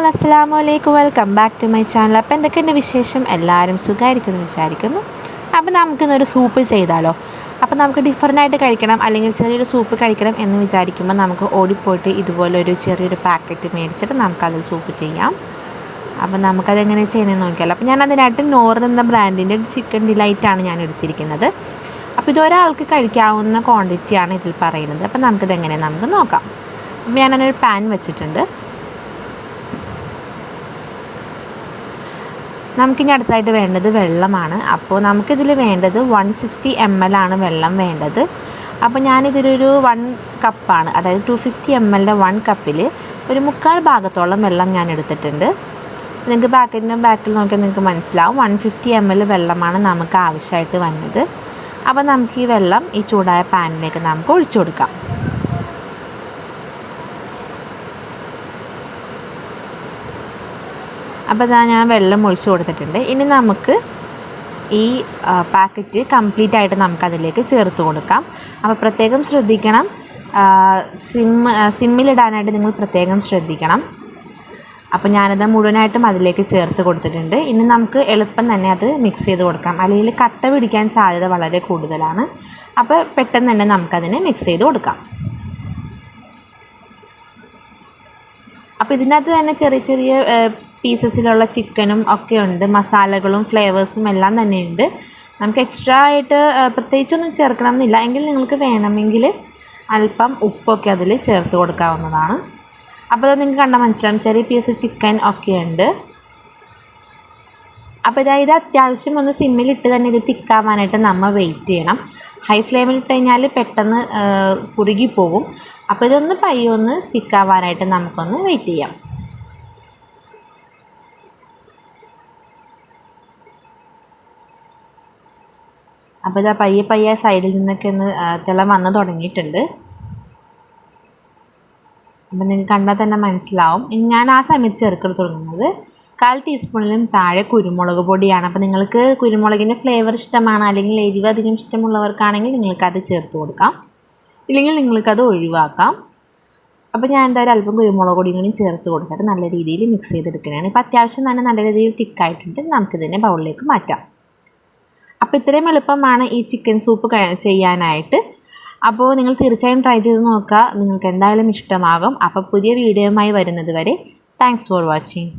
അസ്സലാമു അലൈക്കും, welcome back to my channel. അപ്പോൾ എന്തൊക്കെയുണ്ട് വിശേഷം? എല്ലാവരും സുഖമായിരിക്കുമെന്ന് വിചാരിക്കുന്നു. അപ്പോൾ നമുക്കിന്നൊരു സൂപ്പ് ചെയ്താലോ? അപ്പോൾ നമുക്ക് ഡിഫറൻ്റായിട്ട് കഴിക്കണം, അല്ലെങ്കിൽ ചെറിയൊരു സൂപ്പ് കഴിക്കണം എന്ന് വിചാരിക്കുമ്പോൾ നമുക്ക് ഓടിപ്പോയിട്ട് ഇതുപോലൊരു ചെറിയൊരു പാക്കറ്റ് മേടിച്ചിട്ട് നമുക്കതിൽ സൂപ്പ് ചെയ്യാം. അപ്പോൾ നമുക്കതെങ്ങനെ ചെയ്യുന്നതെന്ന് നോക്കിയാലോ. അപ്പോൾ ഞാൻ അതിനായിട്ട് നോർ എന്ന ബ്രാൻഡിൻ്റെ ചിക്കൻ ഡിലൈറ്റാണ് ഞാൻ എടുത്തിരിക്കുന്നത്. അപ്പോൾ ഇതൊരാൾക്ക് കഴിക്കാവുന്ന ക്വാണ്ടിറ്റിയാണ് ഇതിൽ പറയുന്നത്. അപ്പോൾ നമുക്കിതെങ്ങനെ നമുക്ക് നോക്കാം. അപ്പോൾ ഞാനതിനൊരു പാൻ വെച്ചിട്ടുണ്ട്. നമുക്കിനി അടുത്തതായിട്ട് വേണ്ടത് വെള്ളമാണ്. അപ്പോൾ നമുക്കിതിൽ വേണ്ടത് 160 ml ആണ് വെള്ളം വേണ്ടത്. അപ്പോൾ ഞാനിതിലൊരു 1 കപ്പാണ്, അതായത് 250 ml 1 കപ്പിൽ ഒരു 3/4 ഭാഗത്തോളം വെള്ളം ഞാൻ എടുത്തിട്ടുണ്ട്. നിങ്ങൾക്ക് പാക്കറ്റിൻ്റെ ബാക്കിൽ നോക്കിയാൽ നിങ്ങൾക്ക് മനസ്സിലാവും 150 ml വെള്ളമാണ് നമുക്ക് ആവശ്യമായിട്ട് വന്നത്. അപ്പോൾ നമുക്ക് ഈ വെള്ളം ഈ ചൂടായ പാനിലേക്ക് നമുക്ക് ഒഴിച്ചു കൊടുക്കാം. അപ്പോൾ ഞാൻ വെള്ളം ഒഴിച്ച് കൊടുത്തിട്ടുണ്ട്. ഇനി നമുക്ക് ഈ പാക്കറ്റ് കംപ്ലീറ്റ് ആയിട്ട് നമുക്കതിലേക്ക് ചേർത്ത് കൊടുക്കാം. അപ്പോൾ പ്രത്യേകം ശ്രദ്ധിക്കണം, സിമ്മിലിടാനായിട്ട് നിങ്ങൾ പ്രത്യേകം ശ്രദ്ധിക്കണം. അപ്പോൾ ഞാനത് മുഴുവനായിട്ടും അതിലേക്ക് ചേർത്ത് കൊടുത്തിട്ടുണ്ട്. ഇനി നമുക്ക് എളുപ്പം തന്നെ അത് മിക്സ് ചെയ്ത് കൊടുക്കാം, അല്ലെങ്കിൽ കട്ട പിടിക്കാൻ സാധ്യത വളരെ കൂടുതലാണ്. അപ്പോൾ പെട്ടെന്ന് തന്നെ നമുക്കതിനെ മിക്സ് ചെയ്ത് കൊടുക്കാം. അപ്പോൾ ഇതിനകത്ത് തന്നെ ചെറിയ ചെറിയ പീസസിലുള്ള ചിക്കനും ഒക്കെ ഉണ്ട്, മസാലകളും ഫ്ലേവേഴ്സും എല്ലാം തന്നെയുണ്ട്. നമുക്ക് എക്സ്ട്രാ ആയിട്ട് പ്രത്യേകിച്ചൊന്നും ചേർക്കണം എന്നില്ല, എങ്കിൽ നിങ്ങൾക്ക് വേണമെങ്കിൽ അല്പം ഉപ്പൊക്കെ അതിൽ ചേർത്ത് കൊടുക്കാവുന്നതാണ്. അപ്പോൾ അത് നിങ്ങൾക്ക് കണ്ടാൽ മനസ്സിലാവും, ചെറിയ പീസ് ചിക്കൻ ഒക്കെ ഉണ്ട്. അപ്പോൾ ഇത് അത്യാവശ്യം ഒന്ന് സിമ്മിലിട്ട് തന്നെ ഇത് തിക്കാവാനായിട്ട് നമ്മൾ വെയിറ്റ് ചെയ്യണം. ഹൈ ഫ്ലെയിമിൽ ഇട്ട് കഴിഞ്ഞാൽ പെട്ടെന്ന് കുറുകി പോകും. അപ്പോൾ ഇതൊന്ന് പയ്യൊന്ന് തിക്കാവാനായിട്ട് നമുക്കൊന്ന് വെയിറ്റ് ചെയ്യാം. അപ്പോൾ ഇതാ പയ്യെ സൈഡിൽ നിന്നൊക്കെ ഒന്ന് തിള വന്ന് തുടങ്ങിയിട്ടുണ്ട്. അപ്പോൾ നിങ്ങൾക്ക് കണ്ടാൽ തന്നെ മനസ്സിലാവും. ഇനി ഞാൻ ആ സമയത്ത് ചേർക്കാൻ തുടങ്ങുന്നത് 1/4 ടീസ്പൂണിലും താഴെ കുരുമുളക് പൊടിയാണ്. അപ്പോൾ നിങ്ങൾക്ക് കുരുമുളകിൻ്റെ ഫ്ലേവർ ഇഷ്ടമാണ്, അല്ലെങ്കിൽ എരിവ് അധികം ഇഷ്ടമുള്ളവർക്കാണെങ്കിൽ നിങ്ങൾക്കത് ചേർത്ത് കൊടുക്കാം, ഇല്ലെങ്കിൽ നിങ്ങൾക്കത് ഒഴിവാക്കാം. അപ്പോൾ ഞാൻ എന്തായാലും അല്പം കുരുമുളക് പൊടിയും കൂടി ചേർത്ത് കൊടുത്തിട്ട് നല്ല രീതിയിൽ മിക്സ് ചെയ്തെടുക്കുകയാണ്. ഇപ്പോൾ അത്യാവശ്യം തന്നെ നല്ല രീതിയിൽ തിക്കായിട്ടുണ്ട്. നമുക്കിതിനെ ബൗളിലേക്ക് മാറ്റാം. അപ്പോൾ ഇത്രയും എളുപ്പമാണ് ഈ ചിക്കൻ സൂപ്പ് ചെയ്യാനായിട്ട്. അപ്പോൾ നിങ്ങൾ തീർച്ചയായും ട്രൈ ചെയ്ത് നോക്കുക, നിങ്ങൾക്ക് എന്തായാലും ഇഷ്ടമാകും. അപ്പോൾ പുതിയ വീഡിയോയുമായി വരുന്നത് വരെ താങ്ക്സ് ഫോർ വാച്ചിങ്.